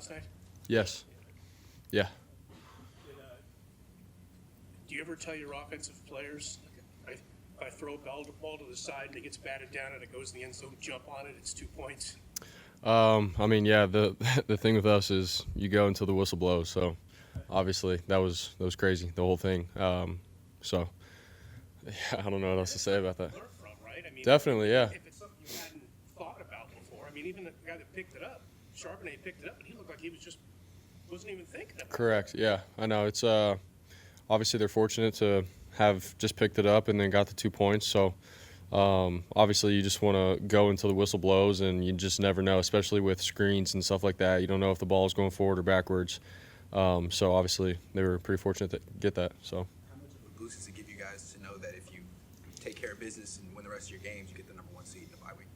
last night? Yes. Yeah. Do you ever tell your offensive players, if I throw a ball to the side and it gets batted down and it goes in the end zone, jump on it, it's 2 points? I mean, yeah, the the thing with us is you go until the whistle blows. So obviously that was crazy, the whole thing. So yeah, I don't know what else to say about that. Learn from, right? I mean, Definitely, yeah. if it's something you hadn't thought about before, I mean, even the guy that picked it up, Charbonnet picked it up, and he looked like he wasn't even thinking about it. Correct. Yeah, I know. It's obviously they're fortunate to have just picked it up and then got the 2 points. So obviously you just want to go until the whistle blows, and you just never know, especially with screens and stuff like that. You don't know if the ball is going forward or backwards. So obviously they were pretty fortunate to get that. So. How much of a boost does it give you guys to know that if you take care of business and win the rest of your games, you get the number 1 seed in the bye week?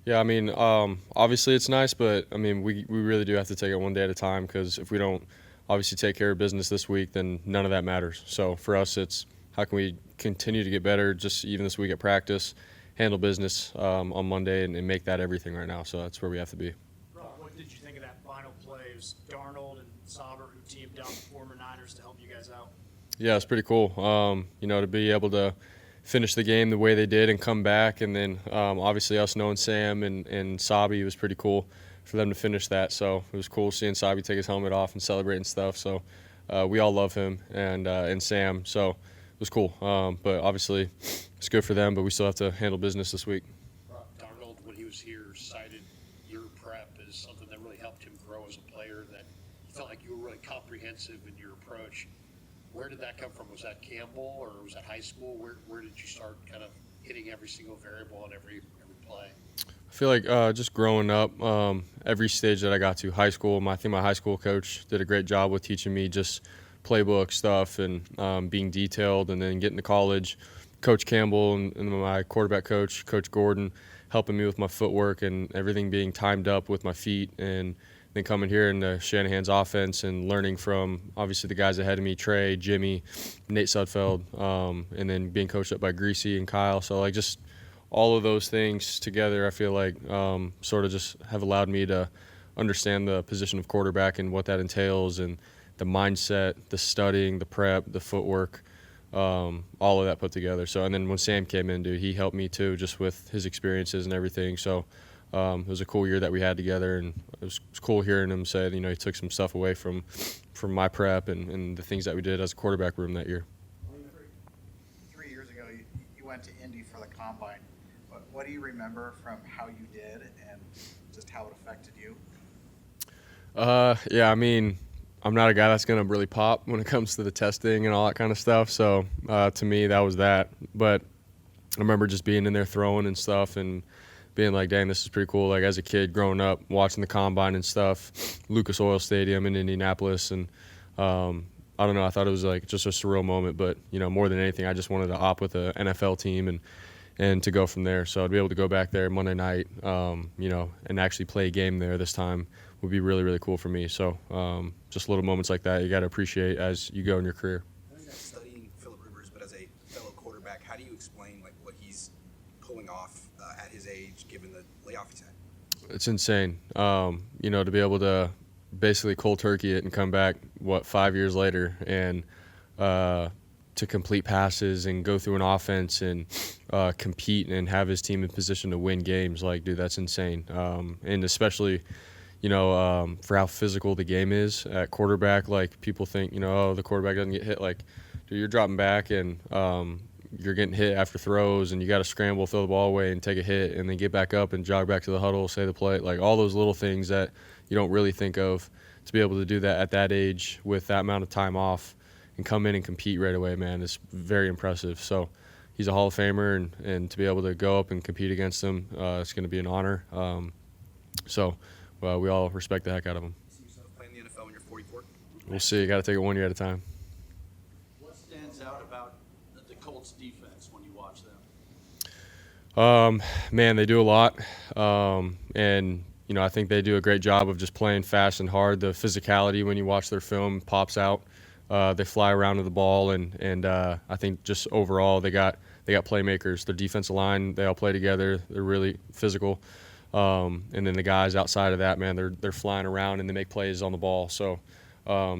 Yeah, I mean, obviously it's nice, but I mean, we really do have to take it one day at a time, because if we don't obviously take care of business this week, then none of that matters. So for us, it's how can we continue to get better just even this week at practice, handle business on Monday, and make that everything right now. So that's where we have to be. Rob, what did you think of that final play? It was Darnold and Sauber who teamed up, former Niners, to help you guys out. Yeah, it's pretty cool. To be able to finish the game the way they did and come back, and then obviously us knowing Sam and Sabi, was pretty cool for them to finish that. So it was cool seeing Sabi take his helmet off and celebrate and stuff. So we all love him and Sam. So it was cool. But obviously it's good for them, but we still have to handle business this week. Darnold, when he was here, cited your prep as something that really helped him grow as a player, that he felt like you were really comprehensive in your approach. Where did that come from? Was that Campbell, or was that high school? Where did you start kind of hitting every single variable on every play? I feel like just growing up, every stage that I got to, high school, I think my high school coach did a great job with teaching me just playbook stuff and being detailed. And then getting to college, Coach Campbell and my quarterback coach, Coach Gordon, helping me with my footwork and everything being timed up with my feet. And then coming here into Shanahan's offense and learning from obviously the guys ahead of me, Trey, Jimmy, Nate Sudfeld, and then being coached up by Greasy and Kyle. So like just all of those things together, I feel like sort of just have allowed me to understand the position of quarterback and what that entails, and the mindset, the studying, the prep, the footwork, all of that put together. So, and then when Sam came in, dude, he helped me too, just with his experiences and everything. So it was a cool year that we had together, and it was cool hearing him say, he took some stuff away from my prep and the things that we did as a quarterback room that year. 3 years ago, you went to Indy for the Combine. What do you remember from how you did and just how it affected you? Yeah, I mean, I'm not a guy that's going to really pop when it comes to the testing and all that kind of stuff. So to me, that was that. But I remember just being in there throwing and stuff and being like, dang, this is pretty cool. Like as a kid growing up, watching the Combine and stuff, Lucas Oil Stadium in Indianapolis. And I don't know, I thought it was like just a surreal moment. But, more than anything, I just wanted to opt with an NFL team and to go from there. So I'd be able to go back there Monday night, and actually play a game there this time would be really, really cool for me. So just little moments like that you got to appreciate as you go in your career. Studying Phillip Rivers, but as a fellow quarterback, how do you explain what he's pulling off at his age, given the layoff he's had? It's insane. To be able to basically cold turkey it and come back, 5 years later, and to complete passes and go through an offense and compete and have his team in position to win games. Like, dude, that's insane. And especially, for how physical the game is at quarterback. Like, people think, the quarterback doesn't get hit. Like, dude, you're dropping back and you're getting hit after throws, and you got to scramble, throw the ball away, and take a hit, and then get back up and jog back to the huddle, say the play. Like, all those little things that you don't really think of, to be able to do that at that age with that amount of time off and come in and compete right away, man, is very impressive. So he's a Hall of Famer, and to be able to go up and compete against him, it's going to be an honor. We all respect the heck out of him. You see yourself playing the NFL when you're 44? We'll see. You got to take it 1 year at a time. What stands out about the Colts defense when you watch them? Man, they do a lot. And I think they do a great job of just playing fast and hard. The physicality when you watch their film pops out. They fly around to the ball, and I think just overall they got playmakers. Their defensive line, they all play together. They're really physical. And then the guys outside of that, man, they're flying around and they make plays on the ball. So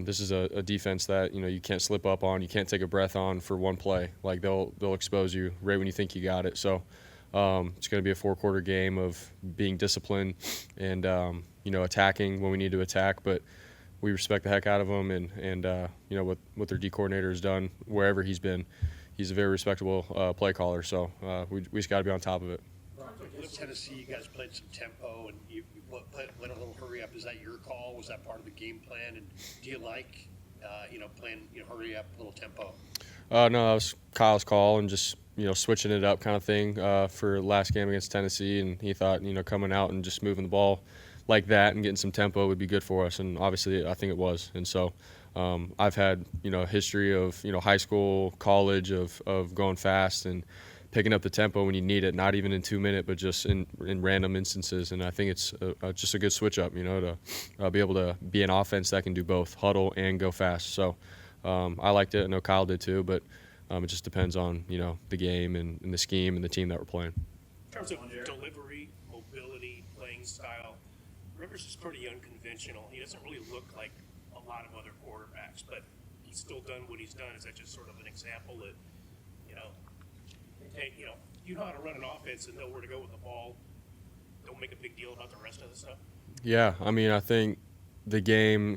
this is a defense that you can't slip up on, you can't take a breath on for one play. Like they'll expose you right when you think you got it. So it's going to be a 4-quarter game of being disciplined and attacking when we need to attack, but we respect the heck out of them, and what their D coordinator has done wherever he's been. He's a very respectable play caller, so we just got to be on top of it. With Tennessee, you guys played some tempo, and you went a little hurry up. Is that your call? Was that part of the game plan? And do you like, playing hurry up, little tempo? No, that was Kyle's call, and just switching it up kind of thing for last game against Tennessee, and he thought coming out and just moving the ball like that and getting some tempo would be good for us, and obviously I think it was. And so I've had a history of high school, college of going fast and picking up the tempo when you need it, not even in 2 minutes, but just in random instances. And I think it's just a good switch up, to be able to be an offense that can do both, huddle and go fast. So I liked it. I know Kyle did too, but it just depends on the game and the scheme and the team that we're playing. In terms of delivery, mobility, playing style, Rivers is pretty unconventional. He doesn't really look like a lot of other quarterbacks, but he's still done what he's done. Is that just sort of an example that, hey, you know how to run an offense and know where to go with the ball? Don't make a big deal about the rest of the stuff. Yeah, I think the game,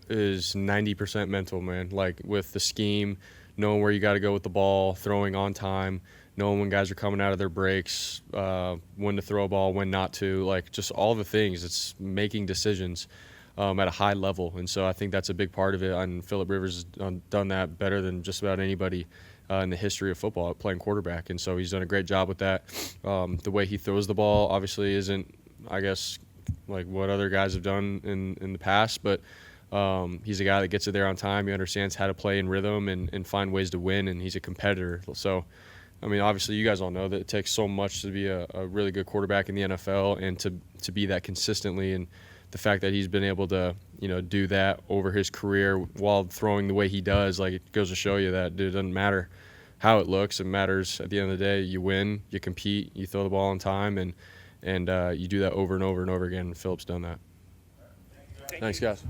is 90% mental, man. Like with the scheme, knowing where you got to go with the ball, throwing on time, knowing when guys are coming out of their breaks, when to throw a ball, when not to, like just all the things. It's making decisions at a high level. And so I think that's a big part of it. And Philip Rivers has done that better than just about anybody in the history of football, playing quarterback. And so he's done a great job with that. The way he throws the ball obviously isn't, I guess, like what other guys have done in the past, but he's a guy that gets it there on time. He understands how to play in rhythm and find ways to win, and he's a competitor. So, obviously you guys all know that it takes so much to be a really good quarterback in the NFL and to be that consistently. And the fact that he's been able to, do that over his career while throwing the way he does, like it goes to show you that it doesn't matter how it looks. It matters at the end of the day. You win, you compete, you throw the ball on time, and you do that over and over and over again. And Philip's done that. Thank Thanks, you. guys.